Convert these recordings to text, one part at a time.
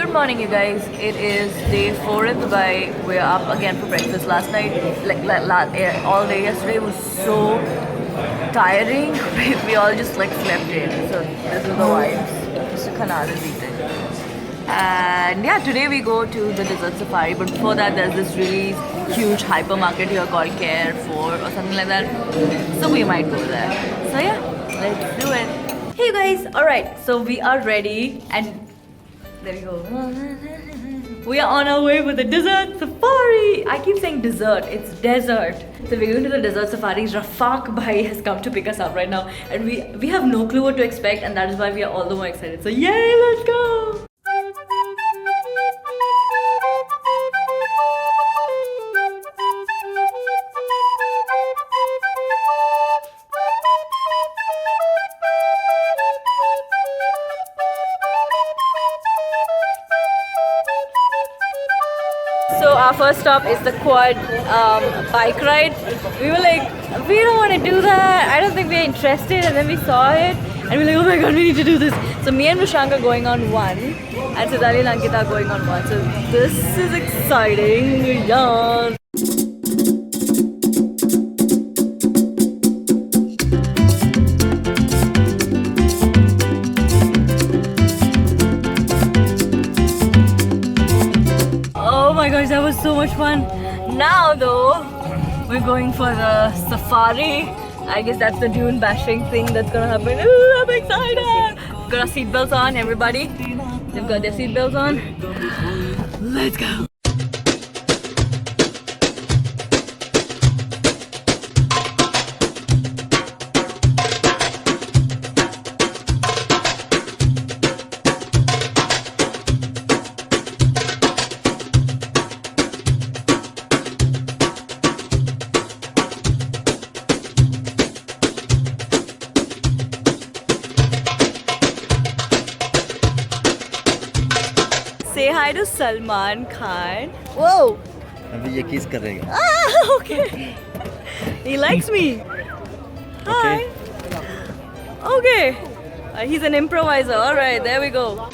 Good morning, you guys. It is day 4 in Dubai. We're up again for breakfast. Last night, all day yesterday was so tiring. We all just like slept in. So this is the vibes. Mr. Khanal is eating. And yeah, today we go to the desert safari. But before that, there's this really huge hypermarket here called Carrefour or something like that. So we might go there. So yeah, let's do it. Hey you guys. Alright, so we are ready and there we go. We are on our way for the desert safari. I keep saying dessert, it's desert. So we're going to the desert safari. Rafaq Bhai has come to pick us up right now. And we have no clue what to expect, and that is why we are all the more excited. So yay, let's go! So our first stop is the quad bike ride. We were like, we don't want to do that. I don't think we're interested. And then we saw it and we were like, oh my god, we need to do this. So me and Rushank are going on one and Sidali and Ankita are going on one. So this is exciting. Yeah. Oh my gosh, that was so much fun. Now though, we're going for the safari. I guess that's the dune bashing thing that's gonna happen. Ooh, I'm excited! We've got our seatbelts on, everybody. They've got their seatbelts on. Let's go! Say hi to Salman Khan. Whoa! अभी ये किस करेगा? Ah, okay. He likes me. Hi. Okay. He's an improviser. All right, there we go.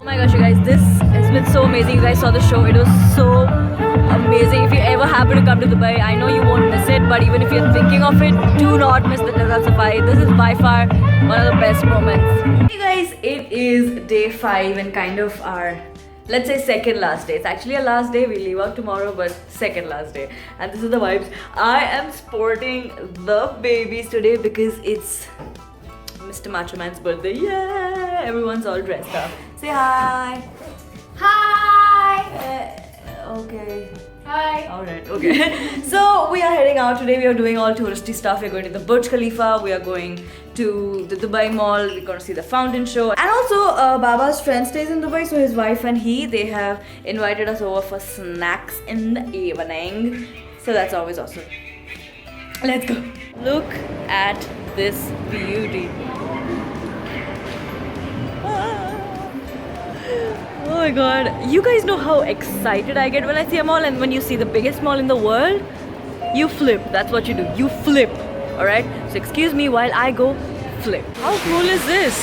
Oh my gosh, you guys, this has been so amazing. You guys saw the show. It was so amazing. If you ever happen to come to Dubai, I know you won't miss it, but even if you're thinking of it, do not miss the desert safari. This is by far one of the best moments. Hey guys, it is day 5 and kind of our, let's say, second last day. It's actually a last day. We leave out tomorrow, but second last day. And this is the vibes. I am sporting the babies today because it's Mr. Macho Man's birthday. Yeah! Everyone's all dressed up. Say hi. Hi! Okay. Hi! Alright, okay. So we are heading out today. We are doing all touristy stuff. We're going to the Burj Khalifa. We are going to the Dubai Mall. We're going to see the fountain show. And also, Baba's friend stays in Dubai. So his wife and they have invited us over for snacks in the evening. So that's always awesome. Let's go. Look at this beauty. Oh my god, you guys know how excited I get when I see a mall, and when you see the biggest mall in the world, you flip. That's what you do. You flip. Alright? So excuse me while I go flip. How cool is this?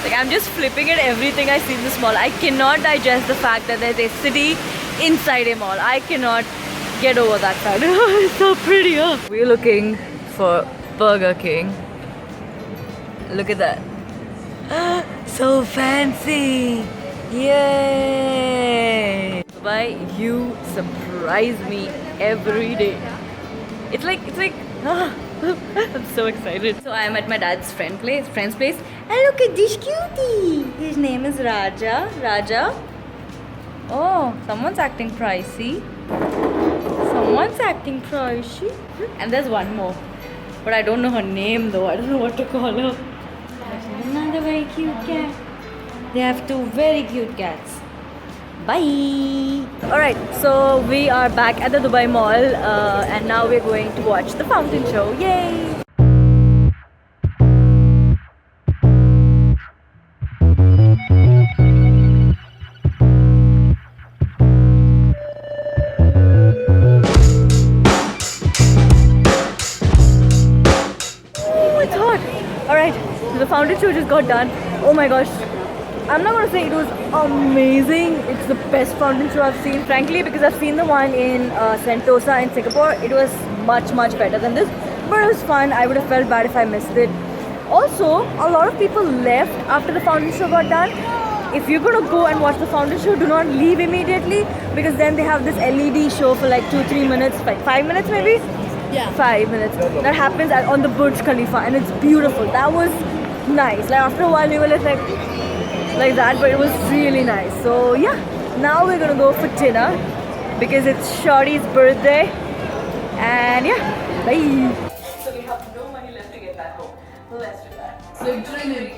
Like, I'm just flipping at everything I see in this mall. I cannot digest the fact that there's a city inside a mall. I cannot get over that fact. It's so pretty, huh? We're looking for Burger King. Look at that. So fancy. Yay. Dubai, you surprise me every day. It's like I'm so excited. So I am at my dad's friend's place. And look at this cutie. His name is Raja. Raja. Oh, someone's acting pricey. And there's one more. But I don't know her name though. I don't know what to call her. Another very cute cat. They have 2 very cute cats. Bye. Alright, so we are back at the Dubai Mall and now we're going to watch the fountain show. Yay! Alright, so the fountain show just got done. Oh my gosh. I'm not gonna say it was amazing. It's the best fountain show I've seen, frankly, because I've seen the one in Sentosa in Singapore. It was much better than this, but it was fun. I would have felt bad if I missed it. Also, a lot of people left after the fountain show got done. If you're gonna go and watch the fountain show, do not leave immediately, because then they have this LED show for like 2-3 minutes, like 5 minutes maybe. Yeah. 5 minutes. That happens on the Burj Khalifa, and it's beautiful. That was nice. Like after a while, you were like that, but it was really nice. So yeah, now we're gonna go for dinner because it's Shorty's birthday, and yeah, bye. So we have no money left to get back home. Let's do that. Literally.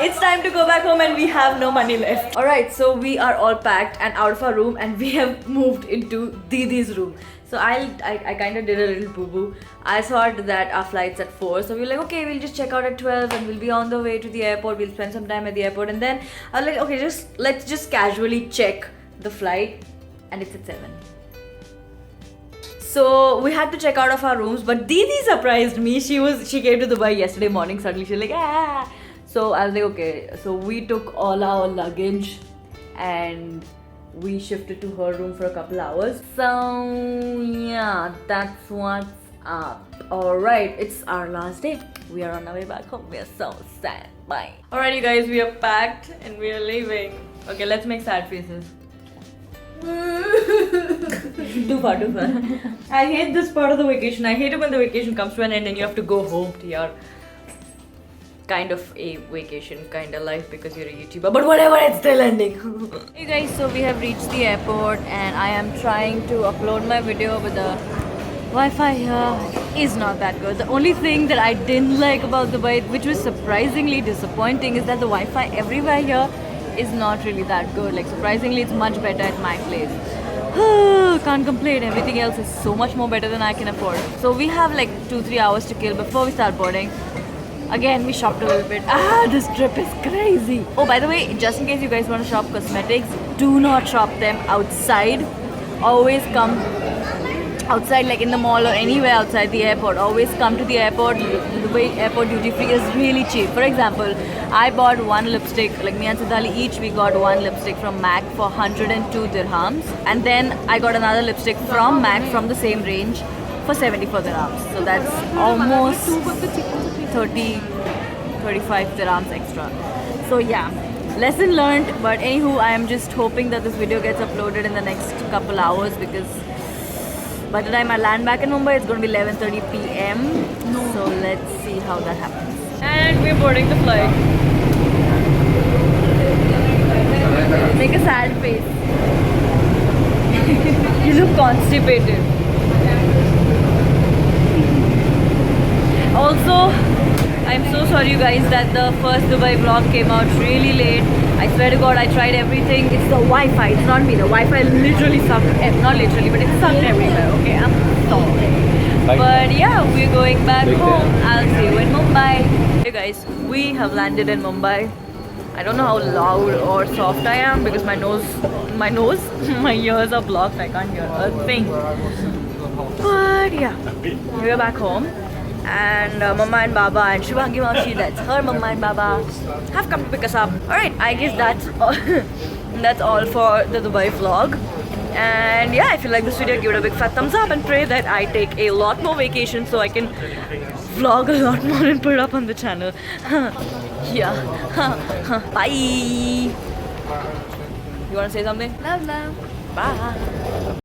It's time to go back home and we have no money left. Alright, so we are all packed and out of our room, and we have moved into Didi's room. So I kind of did a little boo-boo. I thought that our flight's at 4, so we were like, okay, we'll just check out at 12 and we'll be on the way to the airport. We'll spend some time at the airport, and then I was like, okay, let's just casually check the flight, and it's at 7. So we had to check out of our rooms, but Didi surprised me. She came to Dubai yesterday morning. Suddenly she's like, ah. So I was like, okay. So we took all our luggage and we shifted to her room for a couple hours. So yeah, that's what's up. Alright, it's our last day. We are on our way back home. We are so sad. Bye. Alright, you guys, we are packed and we are leaving. Okay, let's make sad faces. Too far. I hate this part of the vacation. I hate it when the vacation comes to an end and you have to go home to your kind of a vacation kind of life because you're a YouTuber. But whatever, it's still ending. Hey guys, so we have reached the airport and I am trying to upload my video, but the Wi-Fi here is not that good. The only thing that I didn't like about Dubai, which was surprisingly disappointing, is that the Wi-Fi everywhere here is not really that good. Like surprisingly, it's much better at my place. Can't complain. Everything else is so much more better than I can afford. So we have like 2-3 hours to kill before we start boarding. Again, we shopped a little bit. This trip is crazy. Oh, by the way, just in case you guys want to shop cosmetics, do not shop them outside. Always come outside, like in the mall or anywhere outside the airport. Always come to the airport. The way airport duty free is really cheap. For example, I bought one lipstick, like me and Siddhali each, we got one lipstick from MAC for 102 dirhams, and then I got another lipstick from MAC from the same range for 74 dirhams. So that's almost 35 dirhams extra. So yeah, lesson learned. But anywho, I am just hoping that this video gets uploaded in the next couple hours, because by the time I land back in Mumbai, it's going to be 11:30 p.m. So let's see how that happens. And we're boarding the flight. Make a sad face. You look constipated. Also, I'm so sorry you guys that the first Dubai vlog came out really late. I swear to God, I tried everything. It's the Wi-Fi, it's not me. The Wi-Fi literally sucked, not literally, but it sucked everywhere, okay? I'm sorry. But yeah, we're going back home. I'll see you in Mumbai. Hey guys, we have landed in Mumbai. I don't know how loud or soft I am because my ears are blocked. I can't hear a thing. But yeah, we're back home. And Mama and Baba and Shivangi Maushi, that's her Mama and Baba, have come to pick us up. Alright, I guess that's all, that's all for the Dubai vlog. And yeah, if you like this video, give it a big fat thumbs up and pray that I take a lot more vacation so I can vlog a lot more and put it up on the channel. Yeah. Bye. You want to say something? Love. Bye.